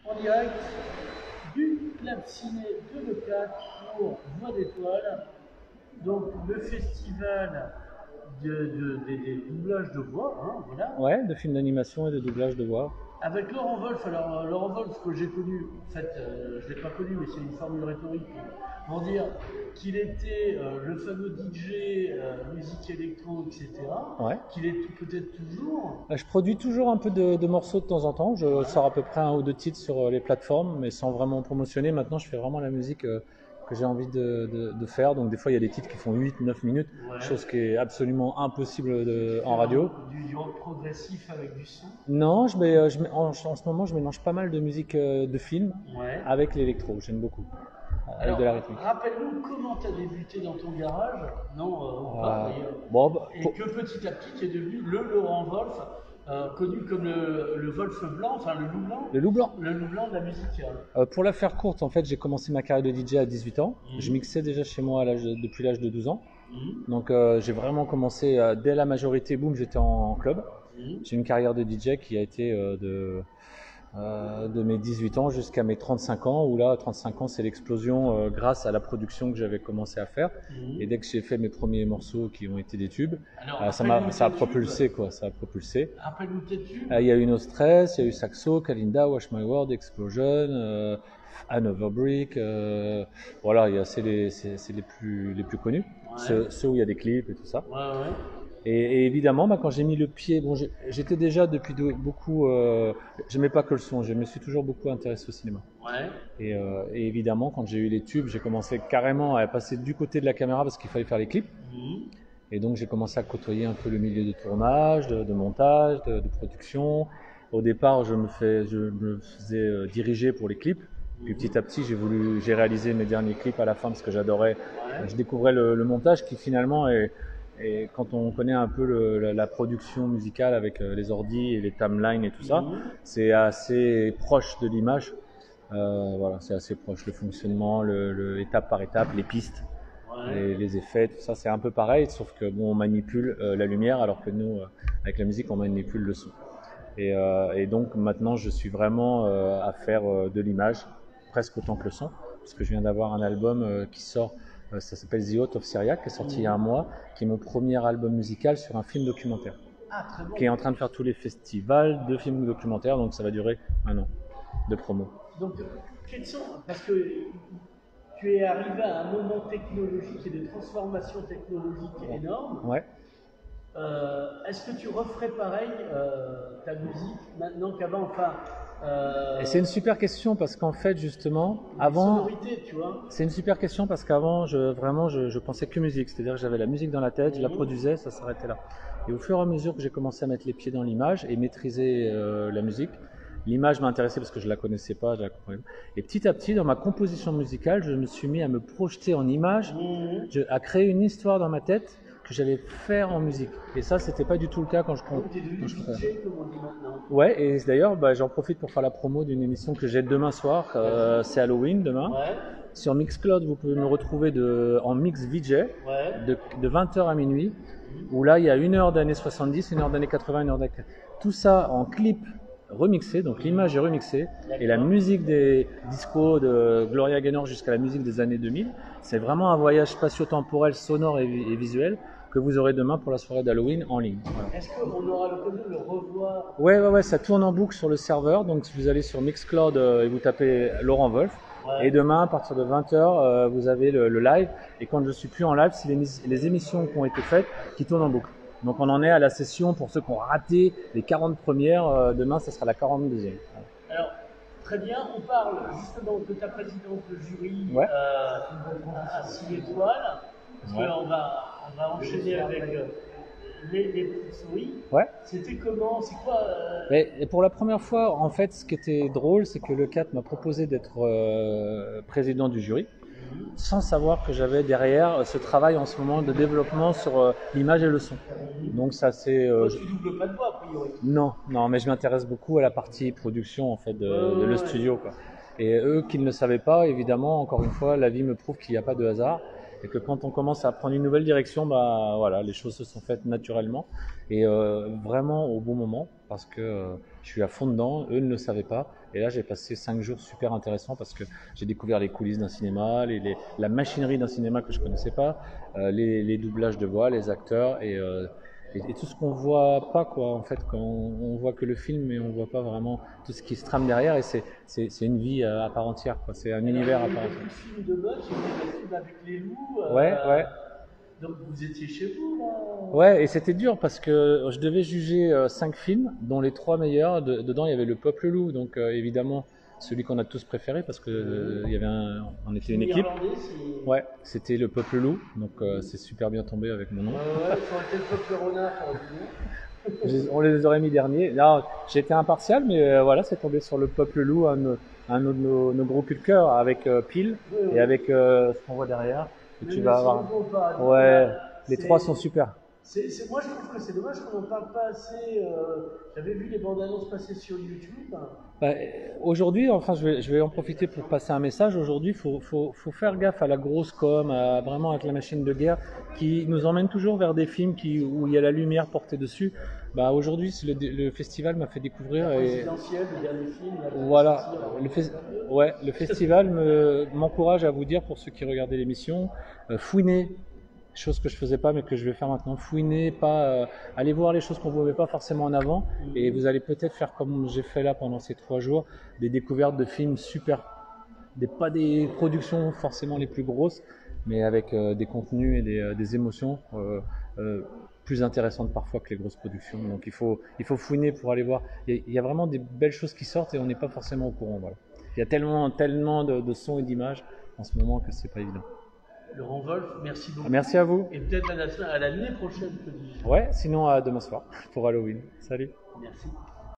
En direct du Club Ciné de Leucate pour Voix d'étoiles, donc le festival des doublages de voix, hein, voilà. Ouais, de films d'animation et de doublage de voix. Avec Laurent Wolf, alors Laurent Wolf que j'ai connu, en fait je ne l'ai pas connu mais c'est une formule rhétorique pour dire qu'il était le fameux DJ musique électro, etc. Ouais. Qu'il est peut-être toujours. Je produis toujours un peu de morceaux de temps en temps. Je sors à peu près un ou deux titres sur les plateformes, mais sans vraiment promotionner. Maintenant, je fais vraiment la musique que j'ai envie de faire. Donc, des fois, il y a des titres qui font 8-9 minutes, Ouais. chose qui est absolument impossible en radio. Du rock progressif avec du son. Non, en ce moment, je mélange pas mal de musique de film Ouais. avec l'électro. J'aime beaucoup. Avec Alors, de la rythmique. rappelle-nous comment tu as débuté dans ton garage, non, ou pas d'ailleurs, Bon, bah, et que petit à petit tu es devenu le Laurent Wolf, connu comme le Wolf blanc, enfin le loup blanc, le loup blanc. le loup blanc de la musique. Pour la faire courte, en fait, j'ai commencé ma carrière de DJ à 18 ans. Je mixais déjà chez moi depuis l'âge de 12 ans. Donc j'ai vraiment commencé dès la majorité, boum, j'étais en club. J'ai une carrière de DJ qui a été de mes 18 ans jusqu'à mes 35 ans, où là, 35 ans, c'est l'explosion grâce à la production que j'avais commencé à faire. Et dès que j'ai fait mes premiers morceaux qui ont été des tubes, Alors, ça a propulsé, quoi, ça a propulsé. Rappelle-nous tes tubes. Il y a eu No Stress, il y a eu Saxo, Kalinda, Wash My World, Explosion, Another Brick, voilà, c'est les plus connus, ceux où il y a des clips et tout ça. Ouais. Et évidemment, quand j'ai mis le pied, bon, j'étais déjà depuis beaucoup, j'aimais pas que le son, je me suis toujours beaucoup intéressé au cinéma. Ouais. Et évidemment, quand j'ai eu les tubes, j'ai commencé carrément à passer du côté de la caméra parce qu'il fallait faire les clips. Et donc j'ai commencé à côtoyer un peu le milieu de tournage, de montage, de production. Au départ, je me faisais diriger pour les clips. Puis petit à petit, j'ai réalisé mes derniers clips à la fin parce que j'adorais. Je découvrais le montage qui finalement et quand on connaît un peu la production musicale avec les ordis et les timelines et tout ça, c'est assez proche de l'image. Voilà, c'est assez proche. Le fonctionnement, étape par étape, les pistes, les effets, tout ça, c'est un peu pareil, sauf que bon, on manipule la lumière, alors que nous, avec la musique, on manipule le son. Et donc maintenant, je suis vraiment à faire de l'image, presque autant que le son, parce que je viens d'avoir un album qui sort. Ça s'appelle The Out of Syriac, qui est sorti il y a un mois, qui est mon premier album musical sur un film documentaire, qui est en train de faire tous les festivals de films documentaires, donc ça va durer un an de promo. Donc, parce que tu es arrivé à un moment technologique et de transformation technologique énorme. Ouais. Est-ce que tu referais pareil ta musique maintenant qu'avant, Et c'est une super question parce qu'en fait justement avant tu vois. C'est une super question parce qu'avant je pensais que musique, c'est-à-dire que j'avais la musique dans la tête, je la produisais, ça s'arrêtait là. Et au fur et à mesure que j'ai commencé à mettre les pieds dans l'image et maîtriser la musique, l'image m'intéressait parce que je la connaissais pas, je la comprenais pas. Et petit à petit dans ma composition musicale, je me suis mis à me projeter en image, à créer une histoire dans ma tête que j'allais faire en musique. Et ça, c'était pas du tout le cas quand je t'es devenu DJ, comme on dit maintenant. Ouais, et d'ailleurs, j'en profite pour faire la promo d'une émission que j'ai demain soir. C'est Halloween demain. Ouais. Sur Mixcloud, vous pouvez me retrouver en mix VJ de 20h à minuit, où là, il y a 1 heure d'années 70, 1 heure d'années 80, 1 heure d'années 80. Tout ça en clip remixé, donc l'image est remixée, et la musique des discos de Gloria Gaynor jusqu'à la musique des années 2000, c'est vraiment un voyage spatio-temporel, sonore et visuel que vous aurez demain pour la soirée d'Halloween en ligne. Voilà. Est-ce qu'on aura l'occasion de le revoir? Ouais, ça tourne en boucle sur le serveur, donc si vous allez sur Mixcloud et vous tapez Laurent Wolf, et demain à partir de 20h, vous avez le live, et quand je suis plus en live, c'est les émissions qui ont été faites qui tournent en boucle. Donc on en est à la session pour ceux qui ont raté les 40 premières, demain ça sera la 42e. Voilà. Alors, très bien, on parle justement de ta présidence de jury à 6 étoiles, parce qu'on va enchaîner avec les petites souris. Ouais. C'était comment? C'est quoi Et pour la première fois, en fait, ce qui était drôle, c'est que le 4 m'a proposé d'être président du jury, sans savoir que j'avais derrière ce travail en ce moment de développement sur l'image et le son. Donc ça c'est. Tu doubles pas de voix, a priori. Non, mais je m'intéresse beaucoup à la partie production en fait de le studio, quoi. Et eux qui ne le savaient pas, évidemment, encore une fois, la vie me prouve qu'il n'y a pas de hasard. Et que quand on commence à prendre une nouvelle direction, voilà, les choses se sont faites naturellement et vraiment au bon moment, parce que Je suis à fond dedans, eux ne le savaient pas. Et là, j'ai passé 5 jours super intéressants parce que j'ai découvert les coulisses d'un cinéma, la machinerie d'un cinéma que je connaissais pas, les doublages de voix, les acteurs et tout ce qu'on voit pas, quoi. En fait, quand on voit que le film, mais on voit pas vraiment tout ce qui se trame derrière. Et c'est une vie à part entière, quoi. C'est un univers à part entière. Le film de mode, j'ai vu le film avec les loups. Ouais. Donc vous étiez chez vous, là? Ouais, et c'était dur parce que je devais juger 5 films, dont les 3 meilleurs. Dedans, il y avait Le Peuple Loup, donc évidemment celui qu'on a tous préféré parce que on était une équipe. Ouais, c'était Le Peuple Loup, donc c'est super bien tombé avec mon nom. Ouais, ça aurait été Le Peuple Renard. On les aurait mis derniers. Là, j'ai été impartial, mais voilà, c'est tombé sur Le Peuple Loup, un de nos gros coups de cœur avec Pile et avec ce qu'on voit derrière. Et tu vas avoir. Ouais, les 3 sont super. Moi, je trouve que c'est dommage qu'on n'en parle pas assez. J'avais vu les bandes annonces passer sur YouTube. Aujourd'hui, enfin, je vais en profiter pour passer un message. Aujourd'hui, faut faire gaffe à la grosse com, vraiment avec la machine de guerre, qui nous emmène toujours vers des films où il y a la lumière portée dessus. Aujourd'hui, le festival m'a fait découvrir. Le dernier film. Voilà, le festival m'encourage à vous dire, pour ceux qui regardaient l'émission, fouinez. Chose que je faisais pas mais que je vais faire maintenant, fouiner, aller voir les choses qu'on ne voyait pas forcément en avant, et vous allez peut-être faire comme j'ai fait là pendant ces 3 jours, des découvertes de films super, pas des productions forcément les plus grosses, mais avec des contenus et des émotions plus intéressantes parfois que les grosses productions. Donc il faut fouiner pour aller voir. Il y a vraiment des belles choses qui sortent et on n'est pas forcément au courant. Voilà. Il y a tellement de sons et d'images en ce moment que c'est pas évident. Laurent Wolf, merci beaucoup. Merci à vous. Et peut-être à l'année prochaine, je te dis. Ouais, sinon à demain soir pour Halloween. Salut. Merci.